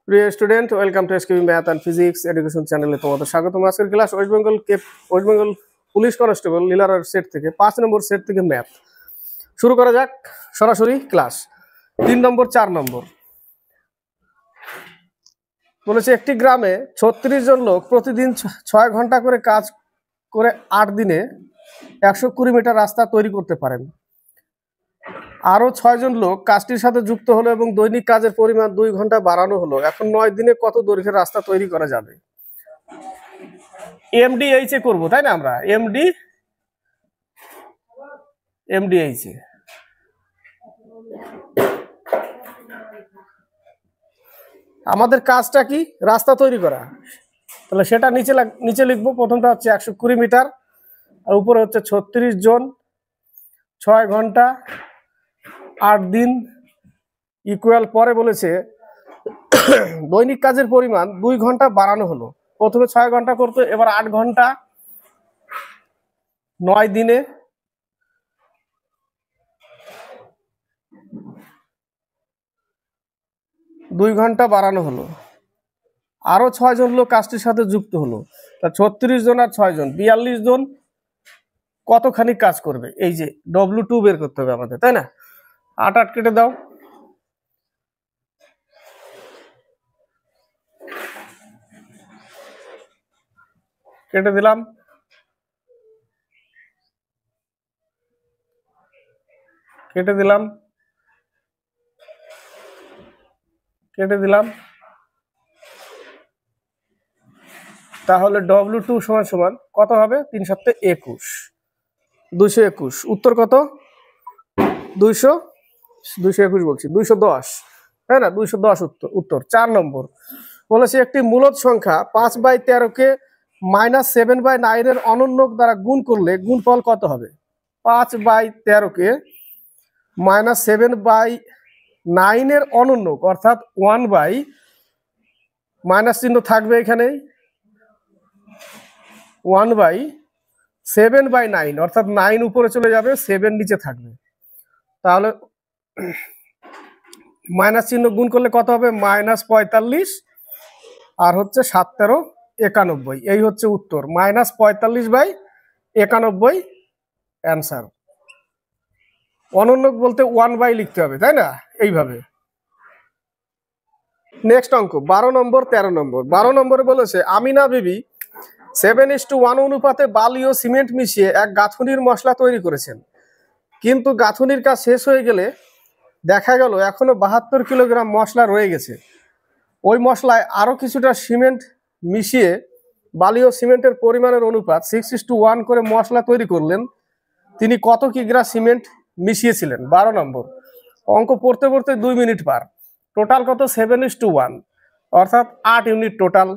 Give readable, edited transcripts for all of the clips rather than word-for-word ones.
প্রিয় student, welcome to SKB math and physics education চ্যানেলে তোমাদের স্বাগতম। আজকের class west Bengal police constable লীলারার সেট থেকে 5 নম্বর সেট থেকে ম্যাথ শুরু করা যাক। সরাসরি ক্লাস 3 নম্বর 4 নম্বর বলেছে, একটি গ্রামে 36 জন লোক প্রতিদিন 6 ঘন্টা করে কাজ করে 8 দিনে 120 মিটার রাস্তা তৈরি করতে পারেন। আরো 6 জন লোক কাজটির সাথে যুক্ত হলো এবং দৈনিক কাজের পরিমাণ 2 ঘন্টা বাড়ানো হলো। এখন 9 দিনে কত দৈর্ঘ্যের রাস্তা তৈরি করা যাবে? এমডিএইচ এ করবো, তাই না? আমরা এমডিএইচ এ আমাদের কাজটা কি? রাস্তা তৈরি করা। তাহলে সেটা নিচে লিখবো। প্রথমটা হচ্ছে 120 মিটার, আর উপরে হচ্ছে 36 জন, 6 ঘন্টা 8 দিন ইকুয়াল। পরে বলেছে দৈনিক কাজের পরিমাণ 2 ঘন্টা বাড়ানো হলো। প্রথমে 6 ঘন্টা করতো, এবার 8 ঘন্টা 9 দিনে। দুই ঘন্টা বাড়ানো হলো। আরো 6 জন লোক কাজটির সাথে যুক্ত হলো। তা 36 জন আর 6 জন 42 জন কতখানি কাজ করবে? এই যে W2 বের করতে হবে আমাদের, তাই না? 8 8 কেটে দাও। কেটে দিলাম। কেটে দিলাম। কেটে দিলাম। তাহলে W2 সমান সমান কত হবে? 3 7 21, 221। উত্তর কত? 221 বলছি, 210, তাই না? 210 উত্তর। 4 নম্বর বলেছে, একটি মূলদ সংখ্যা 5/13 কে -7/9 এর অনন্যক দ্বারা গুণ করলে গুণফল কত হবে? 5/13 কে -7/9 এর অনন্যক, অর্থাৎ 1 বাই মাইনাস চিহ্ন থাকবে এখানে, 1/7/9, অর্থাৎ 9 উপরে চলে যাবে, 7 নিচে থাকবে। তাহলে মাইনাস চিহ্ন গুণ করলে কত হবে? -45 আর হচ্ছে 7 13 91। এই হচ্ছে উত্তর, -45/91 অ্যান্সার। অনন্যক বলতে 1 বাই লিখতে হবে, তাই না? এইভাবে। নেক্সট অঙ্ক 12 নম্বর 13 নম্বর। 12 নম্বরে বলেছে, আমিনা বিবি 7:1 অনুপাতে বালি ও সিমেন্ট মিশিয়ে এক গাঁথুনির মশলা তৈরি করেছেন, কিন্তু গাঁথুনির কাজ শেষ হয়ে গেলে দেখা গেল এখনো 72 কিলোগ্রাম মশলা রয়ে গেছে। ওই মশলায় আরো কিছুটা সিমেন্ট মিশিয়ে বালি ও সিমেন্টের পরিমাণের অনুপাত 6:1 করে মশলা তৈরি করলেন। তিনি কত কিগ্রা সিমেন্ট মিশিয়েছিলেন? 12 নম্বর। অঙ্ক পড়তে পড়তে 2 মিনিট পার। টোটাল কত? 7:1, অর্থাৎ 8 ইউনিট টোটাল।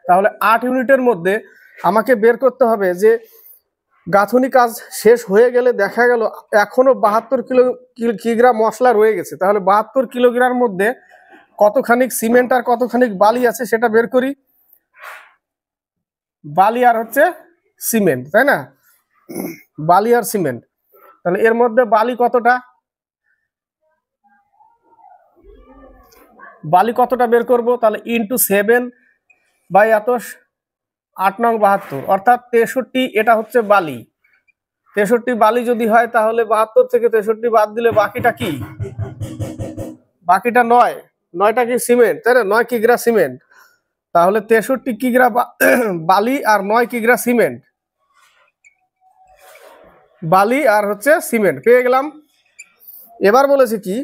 তাহলে 8 ইউনিটের মধ্যে আমাকে বের করতে হবে যে গাঁথুনি কাজ শেষ হয়ে গেলে দেখা গেল এখনো 72 কিলোগ্রাম মশলা রয়ে গেছে। তাহলে 72 কিলোগ্রামের মধ্যে কতখানি সিমেন্ট আর কতখানি বালি আছে সেটা বের করি। বালি আর হচ্ছে সিমেন্ট, তাই না? বালি আর সিমেন্ট। তাহলে এর মধ্যে বালি কতটা? বালি কতটা বের করব? তাহলে ইন্টু 7/এত 8 নং 72, অর্থাৎ 63। এটা হচ্ছে বালি। 63 বালি যদি হয় তাহলে 72 থেকে 63 বাদ দিলে বাকিটা কি? বাকিটা 9। 9টা কি সিমেন্ট, তাই না? 9 কিগ্রা সিমেন্ট। তাহলে 63 কিগ্রা বালি আর 9 কিগ্রা সিমেন্ট। বালি আর হচ্ছে সিমেন্ট পেয়ে গেলাম। এবার বলেছে কি,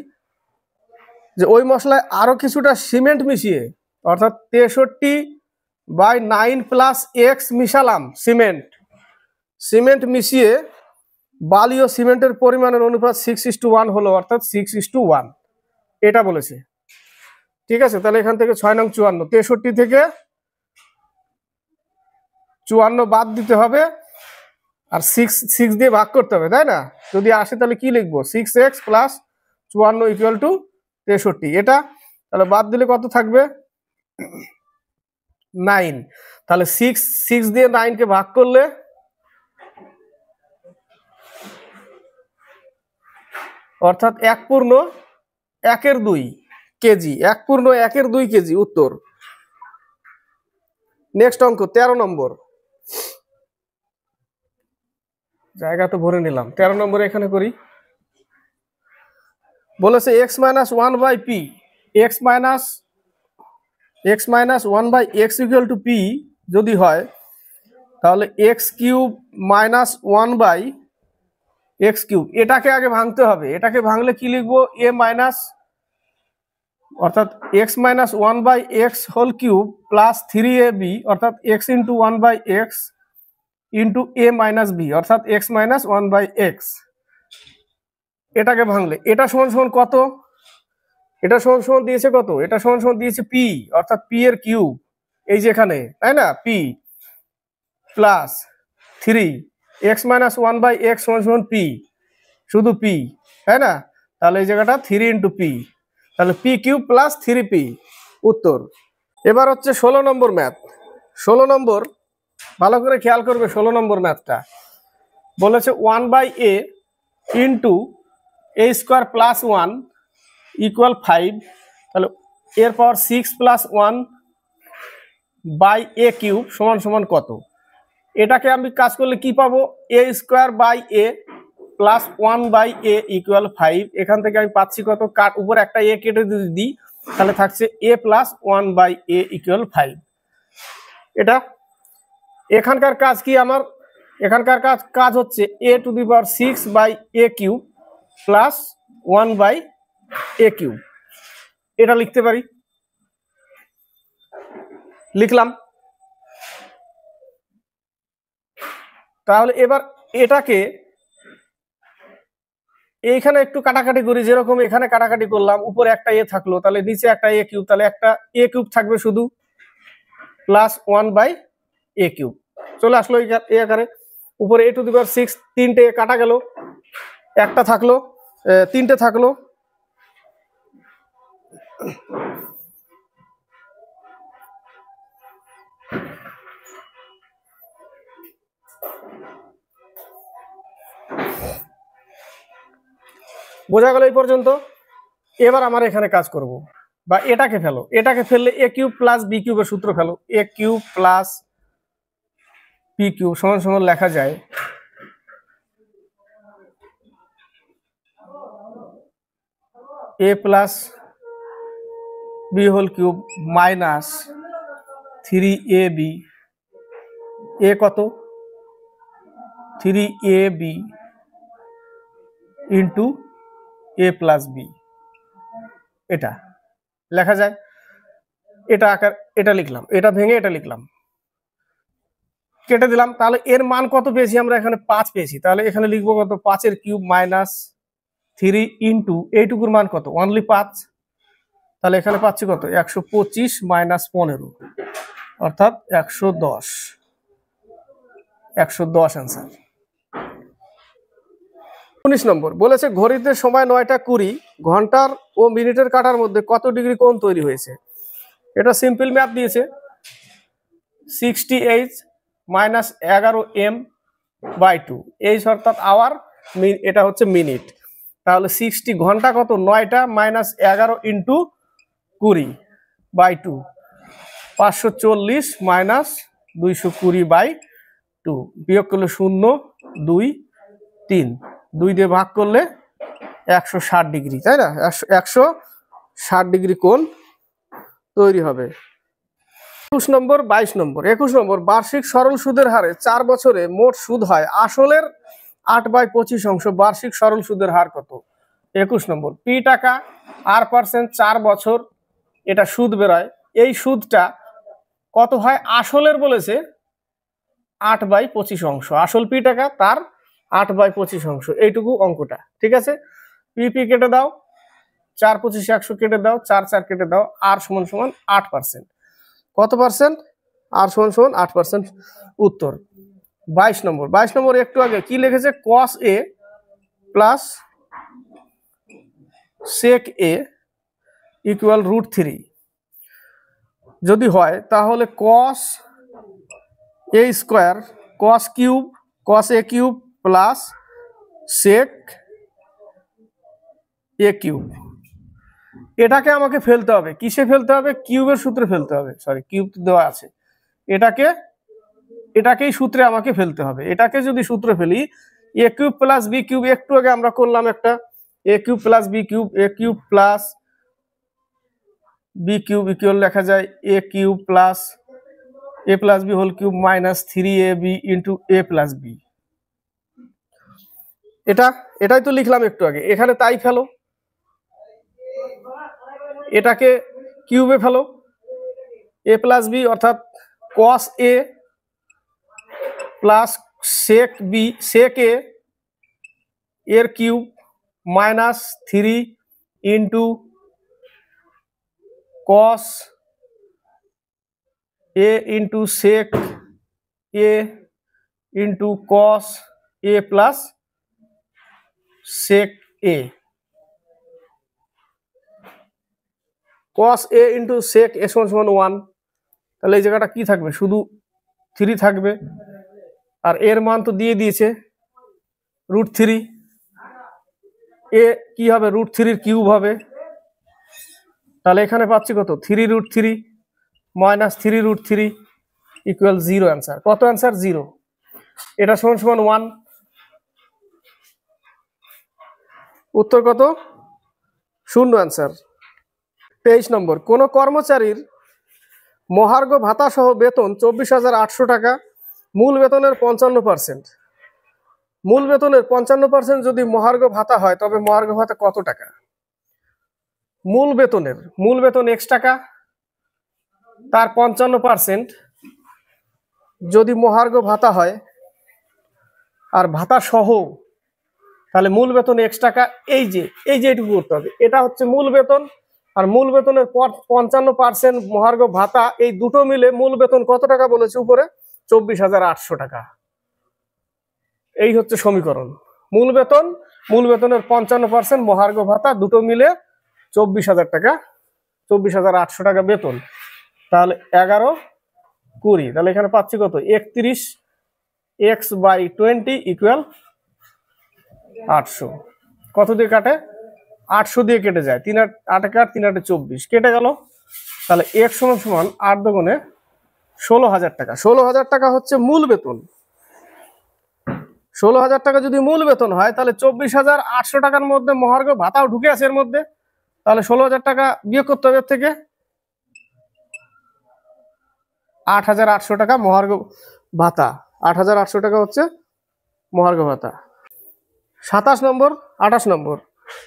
যে ওই মশলায় আরো কিছুটা সিমেন্ট মিশিয়ে, অর্থাৎ 63/9 + x মিশালাম। সিমেন্ট মিশিয়ে বালি ও সিমেন্টের পরিমাণের অনুপাত 6:1 হলো, অর্থাৎ 6:1। এটা বলেছে, ঠিক আছে? তাহলে এখান থেকে 6 নং 54, 63 থেকে 54 বাদ দিতে হবে, আর 6 দিয়ে ভাগ করতে হবে, তাই না? যদি আসে তাহলে কি লিখবো? 6x + 54 = 63। এটা তাহলে বাদ দিলে কত থাকবে? 9। তাহলে 6 দিয়ে 9 কে ভাগ করলে অর্থাৎ 1 পূর্ণ 1/2 কেজি, 1/1 কেজি উত্তর। নেক্সট অঙ্ক 13 নম্বর, জায়গা তো ভরে নিলাম। 13 নম্বরে এখানে করি। বলেছে x minus one by p, x minus one by x equal to p যদি হয়, তাহলে x cube minus one by x cube, এটাকে আগে ভাঙতে হবে। এটাকে ভাঙলে কি লিখবো? এ মাইনাস, অর্থাৎ x minus one by x whole cube plus 3ab, অর্থাৎ x into one by x into a minus b, অর্থাৎ x minus one by x. এটাকে ভাঙলে এটা সমান সমান কত? এটা সমান সমান দিয়েছে কত? এটা সমান সমান দিয়েছে পি, অর্থাৎ পি এর কিউব, এই যে এখানে, তাই না? P plus 3 X minus one by X সমান সমান পি, শুধু পি, তাই না? তাহলে এই জায়গাটা 3 ইন্টু পি, তাহলে পি কিউব প্লাস 3p উত্তর। এবার হচ্ছে 16 নম্বর ম্যাথ। 16 নম্বর ভালো করে খেয়াল করবে। 16 নম্বর ম্যাথটা বলেছে 1/a into a square plus 1 equal 5, তাহলে এর পাওয়ার 6 প্লাস 1 বাই এ কিউব সমান সমান কত? এটাকে আমি কাজ করলে কি পাবো? a square by a plus 1 by a equal 5। এখান থেকে আমি পাচ্ছি কত? উপর একটা a কেটে যদি দিই তাহলে থাকছে a plus 1 by a equal 5। এটা এখানকার কাজ কি আমার? এখানকার কাজ হচ্ছে a to the power 6 by a cube plus 1 by a cube. এটা লিখতে পারি, লিখলাম। তাহলে এবার এটাকে এইখানে একটু কাটাকাটি করি, যেরকম এখানে কাটাকাটি করলাম, উপরে একটা এ থাকলো, তাহলে নিচে একটা এ কিউব, তাহলে একটা এ কিউব থাকবে শুধু, প্লাস 1 বাই এ কিউব চলে আসলো এ আকারে। উপরে a টু দি পাওয়ার 6, তিনটে কাটা গেল, একটা থাকলো, তিনটে থাকলো, বোঝা গেল এই পর্যন্ত। এবার আমার এখানে কাজ করব, বা এটাকে ফেলো। এটাকে ফেললে এ কিউব প্লাস বি কিউবের সূত্র ফেলো। A cube plus b cube সমান সমান লেখা যায় a plus b whole cube minus 3ab, a কত? 3ab into a plus B, এটা লেখা যায়। এটা আকার, এটা লিখলাম, এটা ভেঙে এটা লিখলাম, কেটে দিলাম। তাহলে এর মান কত পেয়েছি আমরা? এখানে 5 পেয়েছি। তাহলে এখানে লিখবো কত? 5 এর কিউব মাইনাস 3 ইন্টু এইটুকুর মান কত? অনলি 5। তাহলে এখানে পাচ্ছি কত? 125 মাইনাস 15, অর্থাৎ 110। 110 অ্যান্সার। 19 নম্বর বলেছে ঘড়িতে সময় 9টা 20, ঘন্টার ও মিনিটের কাটার মধ্যে কত ডিগ্রি কোণ তৈরি হয়েছে? এটা সিম্পল ম্যাথ দিয়েছে। 68 মাইনাস 11m বাই 2, এই অর্থাৎ আওয়ার, এটা হচ্ছে মিনিট। তাহলে 60 ঘন্টা কত? 9টা minus 11 into 20 by 2, 540 minus 220 by 2, বিয়োগ করলে 0, 2, 3, 2 দিয়ে ভাগ করলে 160 ডিগ্রি, তাই না? 160 ডিগ্রি কোণ তৈরি হবে। 21 নম্বর 22 নম্বর। 21 নম্বর বার্ষিক সরল সুদের হারে 4 বছরে মোট সুদ হয় আসলের 8/25 বার্ষিক সরল সুদের হার কত? 21 নম্বর পি টাকা r% 4 বছর এটা সুদ বেরোয়। এই সুদটা কত হয় আসলের? বলেছে 8/25, আসল পি টাকা, তার 8/25, এইটুকু অঙ্কটা। ঠিক আছে, পি কেটে দাও, 4 25 100 কেটে দাও, 4 4 কেটে দাও, আর সমান সমান 8%। কত পার্সেন্ট? আর সমান সমান 8% উত্তর। 22 নম্বর। 22 নম্বর একটু আগে কি লিখেছে? cos a plus sec a equal √3 যদি হয়, তাহলে cos a square cos a cube plus sec a cube, এটাকে আমাকে ফেলতে হবে, কিসে ফেলতে হবে? কিউবের সূত্রে ফেলতে হবে, সরি কিউব দেওয়া আছে, এটাকেই সূত্রে আমাকে ফেলতে হবে। এটাকে যদি সূত্রে ফেলি, a cube plus b cube, একটু আগে আমরা করলাম একটা, a cube plus b cube, a cube plus b cube equal লেখা যায় a cube plus a plus b whole cube minus 3ab into a plus b. এটাই তো লিখলাম একটু আগে, এখানে তাই ফেলো, এটাকে কিউবে ফেলো, এ প্লাস বি অর্থাৎ কস এ প্লাস সেক বি সেক এ এর কিউব মাইনাস 3 ইন্টু কস এ ইন্টু সেক এ ইন্টু কস এ প্লাস সেক এ, কস এ ইন্টু সেক এ সমান 1, তাহলে এই জায়গাটা কি থাকবে? শুধু 3 থাকবে, আর এর মান তো দিয়ে দিয়েছে √3, এ কি হবে? √3 কিউব হবে, তাহলে এখানে পাচ্ছি কত? 3√3 মাইনাস 3√3 ইকুয়াল 0 অ্যান্সার। কত অ্যান্সার? 0। এটা সমান 1, উত্তর কত? 0 অ্যান্সার। 23 নম্বর, কোন কর্মচারীর মহার্ঘ ভাতা সহ বেতন 24,800 টাকা, মূল বেতনের 55%। মূল বেতনের 55% যদি মহার্ঘ ভাতা হয় তবে মহার্ঘ ভাতা কত টাকা? মূল বেতন X টাকা, তার 55% যদি মহার্ঘ ভাতা হয় আর ভাতা সহ, তাহলে মূল বেতন X টাকা। এই যে এটুকু করতে হবে, এটা হচ্ছে মূল বেতন, আর মূল বেতনের 55% মহার্ঘ ভাতা, এই দুটো মিলে মূল বেতন কত টাকা বলেছে উপরে? 24,800 টাকা। এই হচ্ছে সমীকরণ। মূল বেতনের 55% মহার্ঘ ভাতা, দুটো মিলে 24,000 টাকা, 24,800 টাকা বেতন। তাহলে 11-20, তাহলে এখানে পাচ্ছি কত? 31x/20 equal 800। কত দিয়ে কাটে? 800 দিয়ে কেটে যায়, 3 8 3 8 24 কেটে গেল। তাহলে x সমান 8 দুগুণে 16,000 টাকা। 16,000 টাকা হচ্ছে মূল বেতন। 16,000 টাকা যদি মূল বেতন হয়, তাহলে 24,800 টাকার মধ্যে মহার্ঘ ভাতাও ঢুকে আছে এর মধ্যে, তাহলে 16,000 টাকা বিয়োগ করতে হবে এর থেকে। 8,800 টাকা মহার্ঘ ভাতা, 8,800 টাকা হচ্ছে মহার্ঘ ভাতা। 27 নম্বর 28 নম্বর,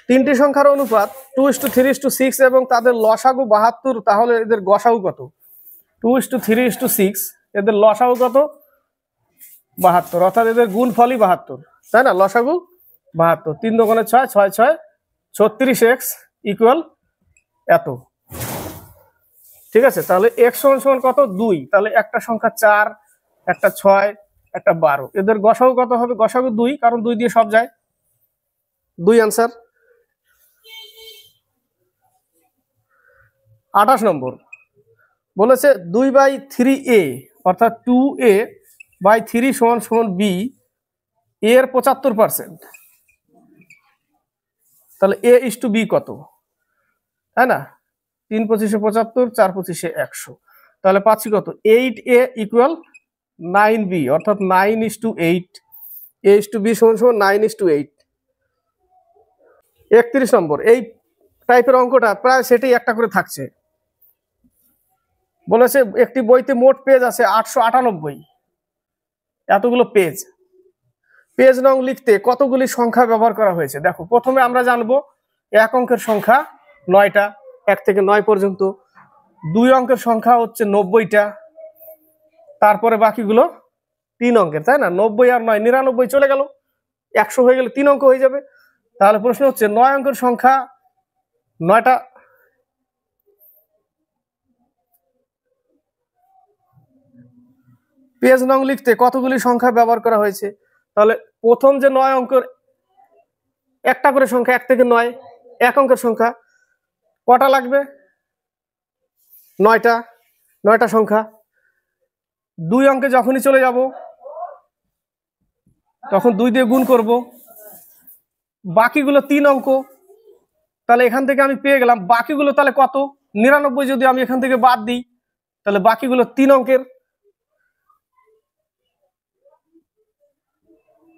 তিনটি সংখ্যার অনুপাত 2:3:6 এবং তাদের লসাগু 72, তাহলে এদের গসাগু কত? 2:3:6, এদের লসাগু কত? 72, অর্থাৎ এদের গুণফলই 72, তাই না? লসাগু 72, 3 দুগুণে 6, 6 6 36x ইকুয়াল এত। ঠিক আছে, তাহলে x সমান কত? 2, তাহলে একটা সংখ্যা 4, একটা 6, একটা 12, এদের গসাগু কত হবে? গসাগু 2, কারণ 2 দিয়ে সব যায়, 2 অ্যান্সার। 28 নম্বর বলেছে 2/3a অর্থাৎ 2a/3 সমান b, এর 75%, তাহলে a/b কত? তাই না? 3 25 75, 4 25 100, তাহলে পাচ্ছি কত? 8a ইকুয়াল 9b, অর্থাৎ 9:8, a/b সমান 9:8। 31 নম্বর, এই টাইপের অঙ্কটা প্রায় সেটাই একটা করে থাকছে। বলেছে একটি বইতে মোট পেজ আছে 898, এতগুলো পেজ নং লিখতে কতগুলি সংখ্যা ব্যবহার করা হয়েছে? দেখো, প্রথমে আমরা জানবো এক অঙ্কের সংখ্যা 9টা, 1 থেকে 9 পর্যন্ত। 2 অঙ্কের সংখ্যা হচ্ছে 90টা, তারপরে বাকিগুলো 3 অঙ্কের, তাই না? 90 আর 9 99 চলে গেল, 100 হয়ে গেলে 3 অঙ্ক হয়ে যাবে। তাহলে প্রশ্ন হচ্ছে 9 অঙ্কের সংখ্যা 9টা, পেজ নং লিখতে কতগুলি সংখ্যা ব্যবহার করা হয়েছে? তাহলে প্রথম যে 9 অঙ্কের একটা করে সংখ্যা, 1 থেকে 9, 1 অঙ্কের সংখ্যা কটা লাগবে? 9টা সংখ্যা। 2 অঙ্কে যখনই চলে যাব তখন 2 দিয়ে গুণ করব, বাকিগুলো 3 অঙ্ক, তাহলে এখান থেকে আমি পেয়ে গেলাম বাকিগুলো তাহলে কত, 99 যদি আমি এখান থেকে বাদ দিই তাহলে বাকিগুলো 3 অঙ্কের,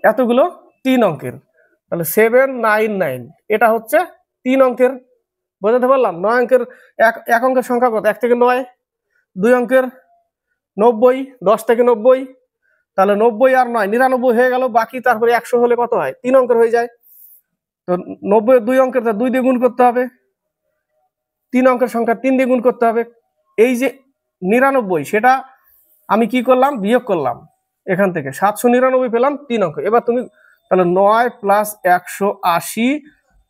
এতগুলো 3 অঙ্কের, তাহলে 799 এটা হচ্ছে 3 অঙ্কের। বোঝাতে পারলাম? 9 অঙ্কের এক অঙ্কের সংখ্যা কত, 1 থেকে 9, 2 অঙ্কের 90, 10 থেকে 90, তাহলে 90 আর 9 99 হয়ে গেল, বাকি তারপরে 100 হলে কত হয়, 3 অঙ্কের হয়ে যায়। তো 90 2 অঙ্কের 2 দিয়ে গুণ করতে হবে, 3 অঙ্কের সংখ্যা 3 দিয়ে গুণ করতে হবে। এই যে 99 সেটা আমি কি করলাম, বিয়োগ করলাম এখান থেকে, 799 পেলাম 3 অঙ্ক। এবার তুমি তাহলে 9 প্লাস 180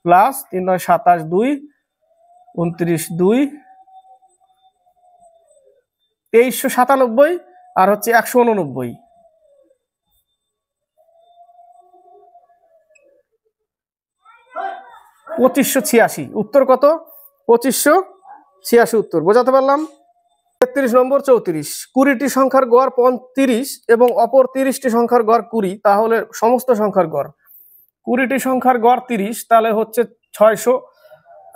প্লাস 3 9 27 2 29 2 2397 আর হচ্ছে 189 2586, উত্তর কত, 2586 উত্তর। বোঝাতে পারলাম? 33 নম্বর 34, 20টি সংখ্যার গড় 35 এবং অপর 30টি সংখ্যার গড় 20, তাহলে সমস্ত সংখ্যার গড়। 20টি সংখ্যার গড় 30, তাহলে হচ্ছে 600,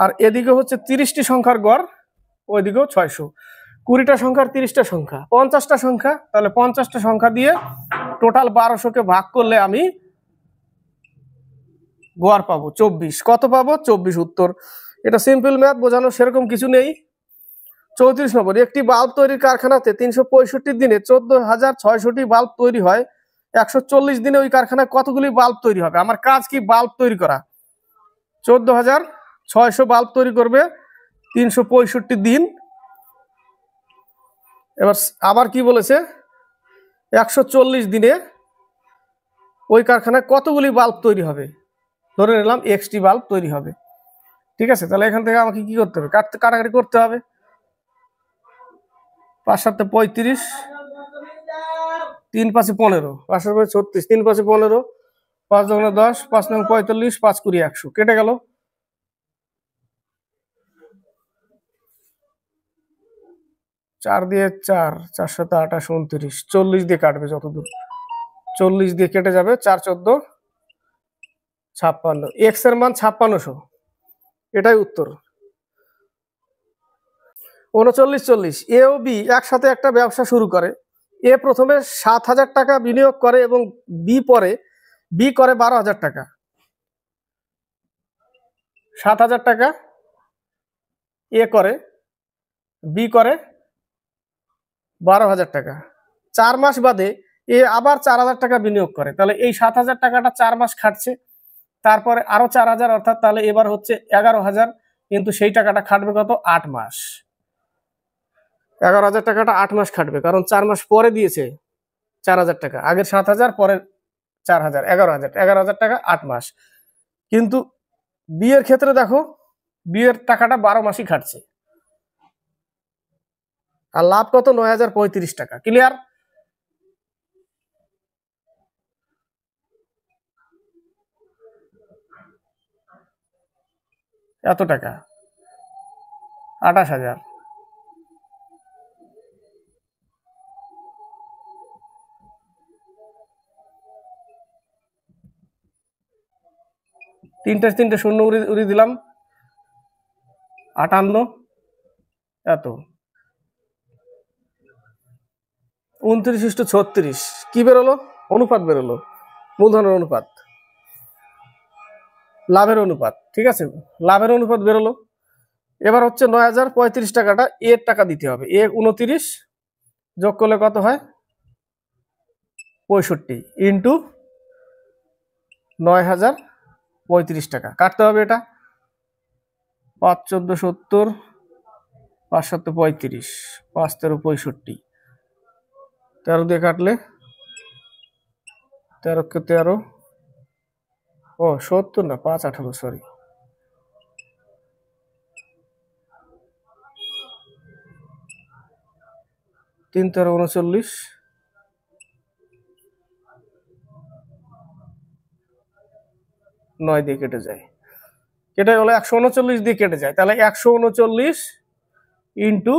আর এদিকে হচ্ছে 30টি সংখ্যার গড়, ওইদিকেও 600। 20টা সংখ্যার 30টা সংখ্যা, 50টা সংখ্যা, তাহলে 50টা সংখ্যা দিয়ে টোটাল 1200কে ভাগ করলে আমি গড় পাবো 24। কত পাবো, 24 উত্তর। এটা সিম্পল ম্যাথ, বোঝানো সেরকম কিছু নেই। 34 নম্বর, একটি বাল্ব তৈরির কারখানাতে 365 দিনে 14,600টি বাল্ব তৈরি হয়, 140 দিনে ওই কারখানায় কতগুলি বাল্ব তৈরি হবে? আমার কাজ কি, বাল্ব তৈরি করা। 14,600 বাল্ব তৈরি করবে 365 দিন। এবার আবার কি বলেছে, 140 দিনে ওই কারখানায় কতগুলি বাল্ব তৈরি হবে, ধরে নিলাম এক্সটি বাল্ব তৈরি হবে। ঠিক আছে, তাহলে এখান থেকে আমাকে কি করতে হবে, কাটাকাটি করতে হবে। 5 7 35, 3 5 15, 5 7 36, 3 5 15, 5 2 10, 5 9 45, 5 20 100, কেটে গেল। 4 দিয়ে 4, 4 7 28 29, 40 দিয়ে কাটবে যতদূর, 40 দিয়ে কেটে যাবে, 4 14 56, এক্স এর মান 5600, এটাই উত্তর। 39 40, এ ও বি একসাথে একটা ব্যবসা শুরু করে। এ প্রথমে 7,000 টাকা বিনিয়োগ করে এবং বি করে 12,000 টাকা। 7,000 টাকা এ করে, বি করে 12,000 টাকা। 4 মাস বাদে এ আবার 4,000 টাকা বিনিয়োগ করে, তাহলে এই 7,000 টাকাটা 4 মাস খাটছে, তারপরে আরো 4,000, অর্থাৎ তাহলে এবার হচ্ছে 11,000, কিন্তু সেই টাকাটা খাটবে কত, 8 মাস। 11,000 টাকাটা 8 মাস খাটবে, কারণ 4 মাস পরে দিয়েছে 4,000 টাকা, আগের 7,000 পরের 4,000, 11,000 টাকা 8 মাস। কিন্তু বিয়ের ক্ষেত্রে দেখো, বিয়ের টাকাটা 12 মাসই খাটছে, আর লাভ কত, 9,035 টাকা। ক্লিয়ার? এত টাকা 28,000, তিনটে শূন্য উড়িয়ে দিলাম, 58, এত 29:36, কি বেরোলো, অনুপাত বেরোলো, মূলধনের অনুপাত, লাভের অনুপাত। ঠিক আছে, লাভের অনুপাত বেরোলো। এবার হচ্ছে 9,035 টাকাটা এর টাকা দিতে হবে। 29 যোগ করলে কত হয়, 65 ইন্টু 9,035 টাকা, কাটতে হবে এটা। 5 14 70, 5 7 35, 5 13 65, 13 দিয়ে কাটলে 13 কে 13, ও 70 না, 5 18, সরি, 3 13 39, 9 দিয়ে কেটে যায়, কেটে গেলে 139 দিয়ে কেটে যায়, তাহলে 139 ইন্টু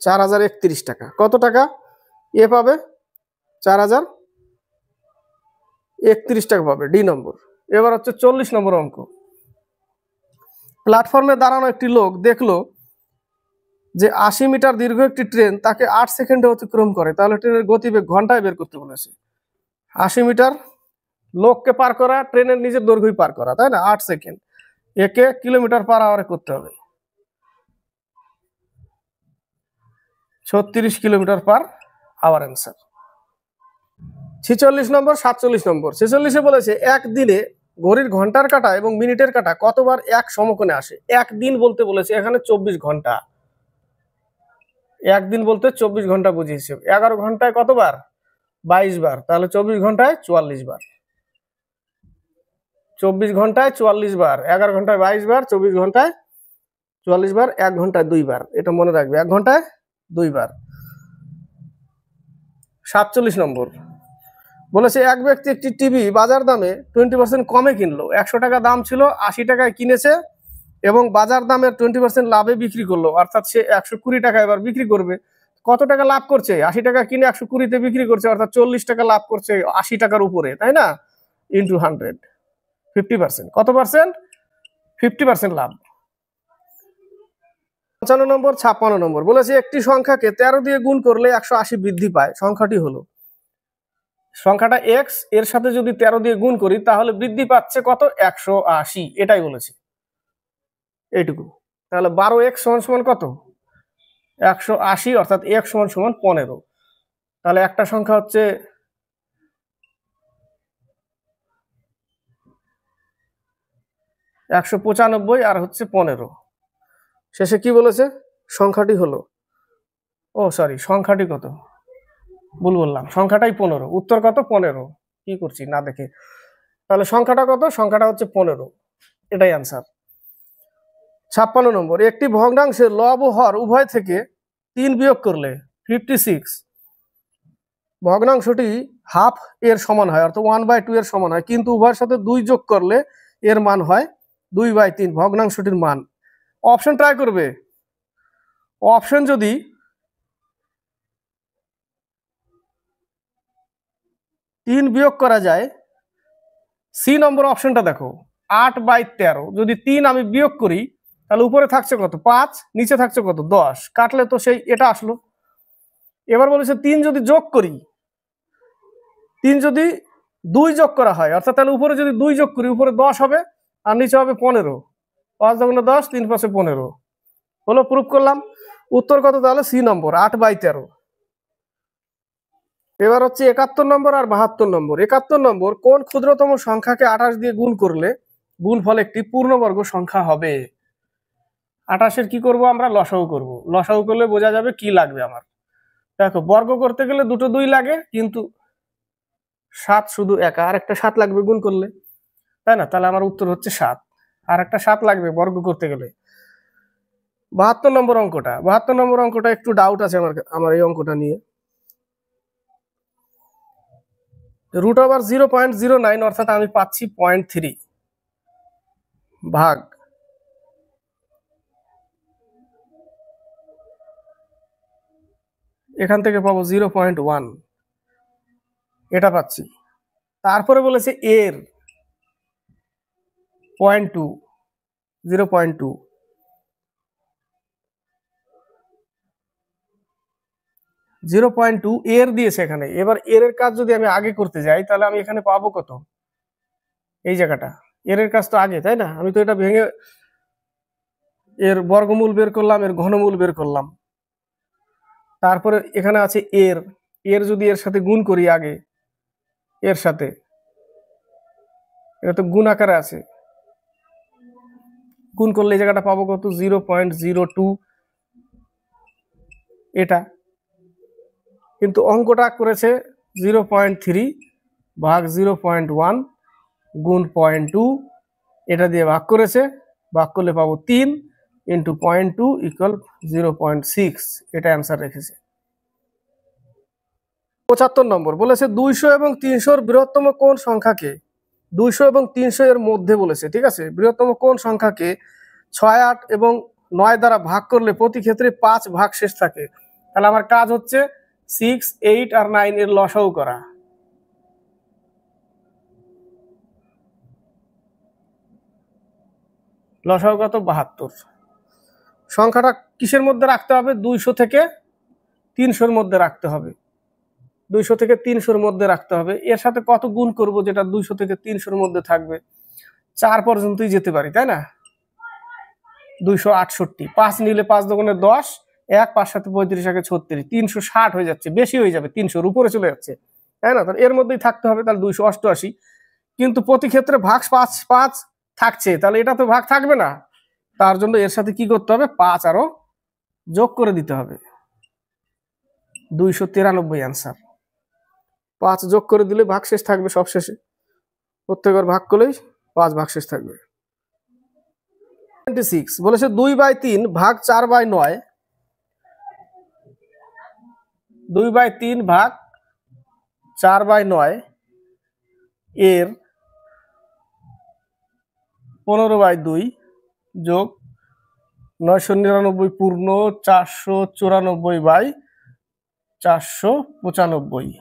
4031 টাকা। কত টাকা এ পাবে? 4031 টাকা পাবে, ডি নম্বর। এবার হচ্ছে 40 নম্বর অঙ্ক। প্ল্যাটফর্মে দাঁড়ানো একটি লোক দেখলো যে 80 মিটার দীর্ঘ একটি ট্রেন তাকে 8 সেকেন্ডে অতিক্রম করে। তাহলে ট্রেনের গতিবেগ ঘন্টায় বের করতে বলেছে। 80 মিটার লোককে পার করা, ট্রেনের নিজের দৈর্ঘ্যই পার করা, তাই না? 8 সেকেন্ড, একে কিলোমিটার পার আওয়ারে করতে হবে। 36 কিলোমিটার পার আওয়ার অ্যান্সার। 46 নম্বর, 47 নম্বর। 46-এ বলেছে একদিনে ঘড়ির ঘন্টার কাঁটা এবং মিনিটের কাঁটা কতবার এক সমকোণে আসে? একদিন বলতে বলেছে এখানে 24 ঘন্টা। একদিন বলতে 24 ঘন্টা বুঝিয়েছে। 11 ঘন্টায় কতবার? 22 বার। তাহলে 24 ঘন্টায় 44 বার। 24 ঘন্টায় 44 বার, 11 ঘন্টায় 22 বার, 24 ঘন্টায় 44 বার, 1 ঘন্টায় 2 বার। এটা মনে রাখবে, 1 ঘন্টায় 2 বার। 47 নম্বর বলেছে এক ব্যক্তি একটি টিভি বাজার দামে 20% কমে কিনলো। 100 টাকা দাম ছিল, 80 টাকায় কিনেছে এবং বাজার দামের 20% লাভে বিক্রি করলো। অর্থাৎ সে 120 টাকা এবার বিক্রি করবে। কত টাকা লাভ করছে? 80 টাকা কিনে 120-তে বিক্রি করছে, অর্থাৎ 40 টাকা লাভ করছে 80 টাকার উপরে, তাই না? ইন্টু 100, 50%। কত পার্সেন্ট? 50% লাভ। 55 নম্বর, 56 নম্বর বলেছে একটি সংখ্যাকে 13 দিয়ে গুণ করলে 180 বৃদ্ধি পায়। সংখ্যাটি হলো, সংখ্যাটা এক্স, এর সাথে যদি 13 দিয়ে গুণ করি তাহলে বৃদ্ধি পাচ্ছে কত? 180। এটাই বলেছে, এইটুকু। তাহলে 12x সমান কত? 180, অর্থাৎ x সমান 15। তাহলে একটা সংখ্যা হচ্ছে 195 আর হচ্ছে 15। শেষে কি বলেছে? সংখ্যাটি হলো, ও সরি, সংখ্যাটি কত ভুল বললাম, সংখ্যাটাই 15। উত্তর কত? 15। কি করছি না দেখে। তাহলে সংখ্যাটা কত? সংখ্যাটা হচ্ছে 15। এটাই আনসার। 56 নম্বর একটি ভগ্নাংশের লব ও হর উভয় থেকে 3 বিয়োগ করলে 56 ভগ্নাংশটি হাফ এর সমান হয়, অর্থাৎ 1/2 এর সমান হয়, কিন্তু উভয়ের সাথে 2 যোগ করলে এর মান হয় 2/3 ভগ্নাংশটির মান। অপশন ট্রাই করবে। অপশন যদি 3 বিয়োগ করা যায়, সি নম্বর অপশনটা দেখো, 8/13। যদি 3 আমি বিয়োগ করি তাহলে উপরে থাকছে কত? 5, নিচে থাকছে কত? 10। কাটলে তো সেই এটা আসলো। এবার বলেছে 3 যদি যোগ করি, 3 যদি 2 যোগ করা হয়, অর্থাৎ তাহলে উপরে যদি 2 যোগ করি উপরে 10 হবে আর নিচে হবে 15। 5 × 10, 3 × 5 = 15 হলো। প্রুফ করলাম। উত্তর কত তাহলে? সি নম্বর, 8/13। এবার হচ্ছে 71 নম্বর আর 72 নম্বর। 71 নম্বর কোন ক্ষুদ্রতম সংখ্যাকে 28 দিয়ে গুণ করলে গুণফল একটি পূর্ণবর্গ সংখ্যা হবে? 28-এর কি করব আমরা? লসাগু করব। লসাগু করলে বোঝা যাবে কি লাগবে আমার। দেখো, বর্গ করতে গেলে দুটো 2 লাগে, কিন্তু 7 শুধু একা, আর একটা 7 লাগবে গুণ করলে, তাই না? তাহলে আমার উত্তর হচ্ছে 7। আর একটা 7 লাগবে বর্গ করতে গেলে। 72 নম্বর অঙ্কটা, 72 নম্বর অঙ্কটা একটু ডাউট আছে আমার এই অঙ্কটা নিয়ে। √0.09, অর্থাৎ আমি পাচ্ছি 0.3 ভাগ এখান থেকে পাবো 0.1, এটা পাচ্ছি। তারপরে বলেছে এর 0.2, 0.2। এর দিয়েছে এখানে। এবার এর কাজ যদি আমি আগে করতে যাই তাহলে আমি এখানে পাবো কত? এই জায়গাটা এর কাজ তো আগে, তাই না? আমি তো এটা ভেঙে এর বর্গমূল বের করলাম, এর ঘনমূল বের করলাম। তারপরে এখানে আছে এর যদি এর সাথে গুণ করি আগে, এর সাথে, এটা তো গুণ আকারে আছে, গুণ করলে এই জায়গাটা পাবো কত? 0.02। এটা কিন্তু অঙ্কটা করেছে 0.3 ভাগ 0.1 গুণ 0.2, এটা দিয়ে ভাগ করেছে। ভাগ করলে পাবো 3 × 0.2 = 0.6। এটা অ্যান্সার রেখেছে। 75 নম্বর বলেছে 200 এবং 300-র বৃহত্তম কোন সংখ্যাকে 200 এবং 300 এর মধ্যে বলেছে, ঠিক আছে? বৃহত্তম কোন সংখ্যাকে 6, 8 এবং 9 দ্বারা ভাগ করলে প্রতি ক্ষেত্রে 5 ভাগ শেষ থাকে? তাহলে আমার কাজ হচ্ছে 6, 8 আর 9 এর লসাগু করা। লসাগু কত? 72। সংখ্যাটা কিসের মধ্যে রাখতে হবে? 200 থেকে 300-র মধ্যে রাখতে হবে। 200 থেকে 300-র মধ্যে রাখতে হবে। এর সাথে কত গুণ করব যেটা 200 থেকে 300-র মধ্যে থাকবে? 4 পর্যন্তই যেতে পারি, তাই না? 268। 5 নিলে 5 দোকানে 10, 1 5 7 35 1 36, 360 হয়ে যাচ্ছে, বেশি হয়ে যাবে, 300-র উপরে চলে যাচ্ছে, তাই না? তাহলে এর মধ্যেই থাকতে হবে, তাহলে 288। কিন্তু প্রতি ক্ষেত্রে ভাগ 5 5 থাকছে, তাহলে এটা তো ভাগ থাকবে না। তার জন্য এর সাথে কি করতে হবে? 5 আরো যোগ করে দিতে হবে। 293 অ্যান্সার। 5 যোগ করে দিলে ভাগ শেষ থাকবে সব শেষে, প্রত্যেকবার ভাগ করলেই 5 ভাগ শেষ থাকবে। 26 বলেছে 2/3 ভাগ 4/9, 2/3 ভাগ 4/9 এর 15/2 যোগ 999 পূর্ণ 494/495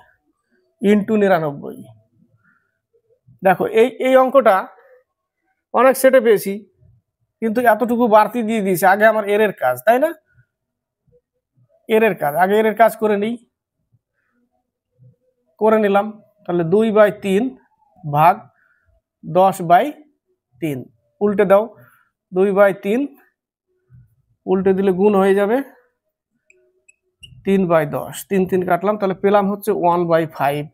ইন্টু 99। দেখো এই অঙ্কটা অনেক সেটে পেয়েছি, কিন্তু এতটুকু বাড়তি দিয়ে দিয়েছে। আগে আমার এর কাজ, তাই না? এর কাজ আগে, এর কাজ করে নিলাম। তাহলে 2/3 ভাগ 10/3 উল্টে দাও। 2/3 উল্টে দিলে গুণ হয়ে যাবে 3/10, 3 3 কাটলাম, তাহলে পেলাম হচ্ছে 1/5।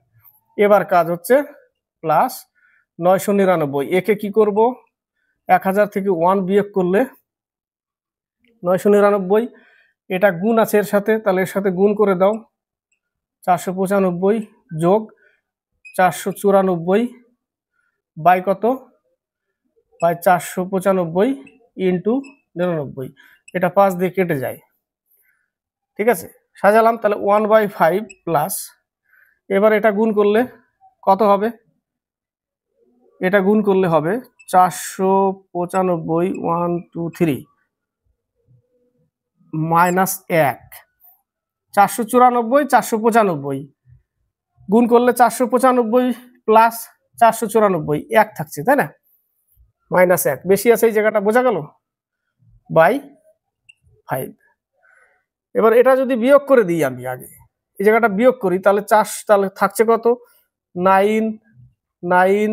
এবার কাজ হচ্ছে প্লাস 999। একে কি করব? 1000 থেকে 1 বিয়োগ করলে 999। এটা গুণ আছে এর সাথে, তাহলে এর সাথে গুণ করে দাও। 495 যোগ 494 বাই কত? By 495 into 99। এটা 5 দিয়ে কেটে যায়, ঠিক আছে? সাজালাম, তাহলে 1/5 প্লাস, এবার এটা গুণ করলে কত হবে? এটা গুণ করলে হবে 495 1 2 3 মাইনাস 1। 494 495 গুণ করলে 495 প্লাস 494 1 থাকছে, তাই না? মাইনাস 1 বেশি আছে, এই জায়গাটা বোঝা গেল? বাই 5। এবার এটা যদি বিয়োগ করে দিই, আমি আগে এই জায়গাটা বিয়োগ করি, তাহলে তাহলে থাকছে কত? 9 9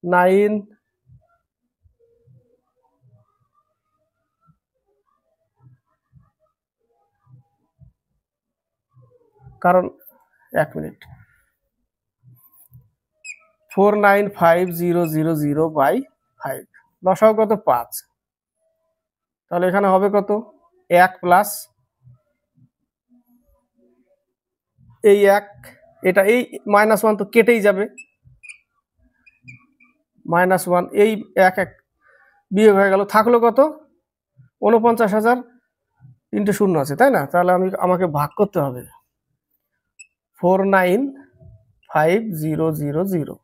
9 কারণ 1 মিনিট, 495,000/5। লসাগু কত? 5। তাহলে এখানে হবে কত? 1 প্লাস এই 1, এটা এই -1 তো কেটেই যাবে, -1 এই 1 1 বিয়োগ হয়ে গেল, থাকলো কত? 49,000। 3টে শূন্য আছে, তাই না? তাহলে আমাকে ভাগ করতে হবে 495,000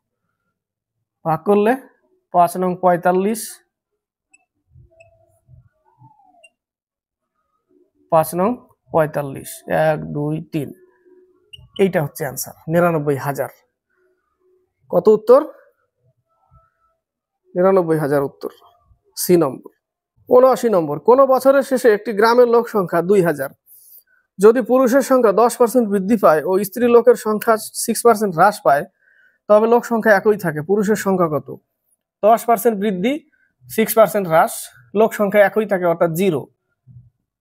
ভাগ করলে 5 নং 45, 5 নং 45, 1 2 3। এইটা হচ্ছে অ্যান্সার, 99,000। কত উত্তর? 99,000 উত্তর, সি নম্বর। 79 নম্বর, কোন বছরের শেষে একটি গ্রামের লোক সংখ্যা 2000, যদি পুরুষের সংখ্যা 10% বৃদ্ধি পায় ও স্ত্রী লোকের সংখ্যা 6% হ্রাস পায়, তবে লোক সংখ্যা একই থাকে। পুরুষের সংখ্যা কত? 10% বৃদ্ধি, 6% হ্রাস, লোক সংখ্যা একই থাকে, অর্থাৎ 0।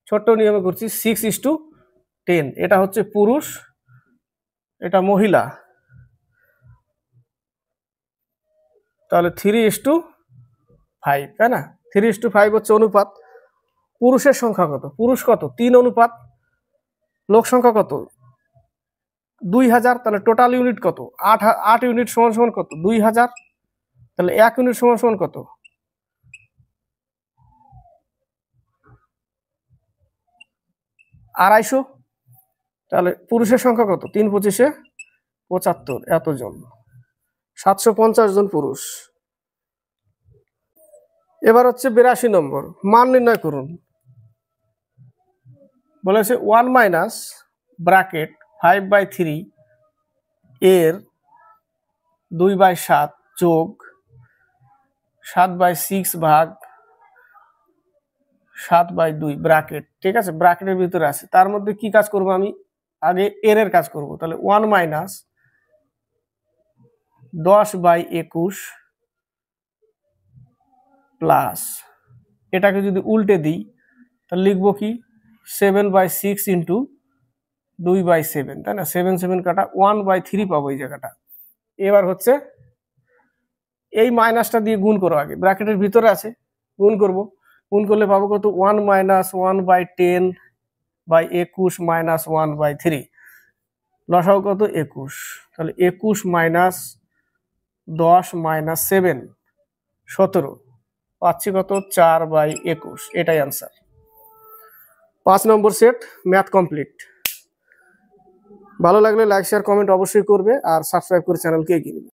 ছোট্ট নিয়মে করছি, 6:10। এটা হচ্ছে পুরুষ, এটা মহিলা, তাহলে 3:5, তাই না? 3:5 হচ্ছে অনুপাত। পুরুষের সংখ্যা কত? পুরুষ কত? 3 অনুপাত। লোক সংখ্যা কত? 2000। তাহলে টোটাল ইউনিট কত? 8 ইউনিট সমান সমান কত? 2000। তাহলে 1 ইউনিট সমান সমান কত? 250। তাহলে পুরুষের সংখ্যা কত? 3 25 75, এতজন, 750 জন পুরুষ। এবার হচ্ছে 82 নম্বর, মান নির্ণয় করুন। বলেছে 1 মাইনাস ব্র্যাকেট 5/3 এর 2/7 যোগ 7/6 ভাগ 7/2 ব্র্যাকেট। ঠিক আছে, ব্র্যাকেটের ভিতরে আছে। তার মধ্যে কি কাজ করব আমি? আগে এর কাজ করব। তাহলে 1 মাইনাস 10/21 প্লাস, এটাকে যদি উল্টে দিই তাহলে লিখবো কি 7/6 ইন্টু 2/7, তাই না? 7 কাটা 1/3 পাবো এই জায়গাটা। এবার হচ্ছে এই মাইনাসটা দিয়ে গুণ করো, আগে ব্র্যাকেটের ভিতরে আছে, গুণ করব। গুণ করলে পাবো কত? 1 মাইনাস 1/10/21 মাইনাস 1/3, লসাও কত? 21। তাহলে 21 মাইনাস 10 মাইনাস 7 17, পাচ্ছি কত? 4/21। এটাই আনসার। 5 নম্বর সেট ম্যাথ কমপ্লিট। ভালো লাগলে লাইক শেয়ার কমেন্ট অবশ্যই করবে, আর সাবস্ক্রাইব করে চ্যানেলকে এগিয়ে নিবে।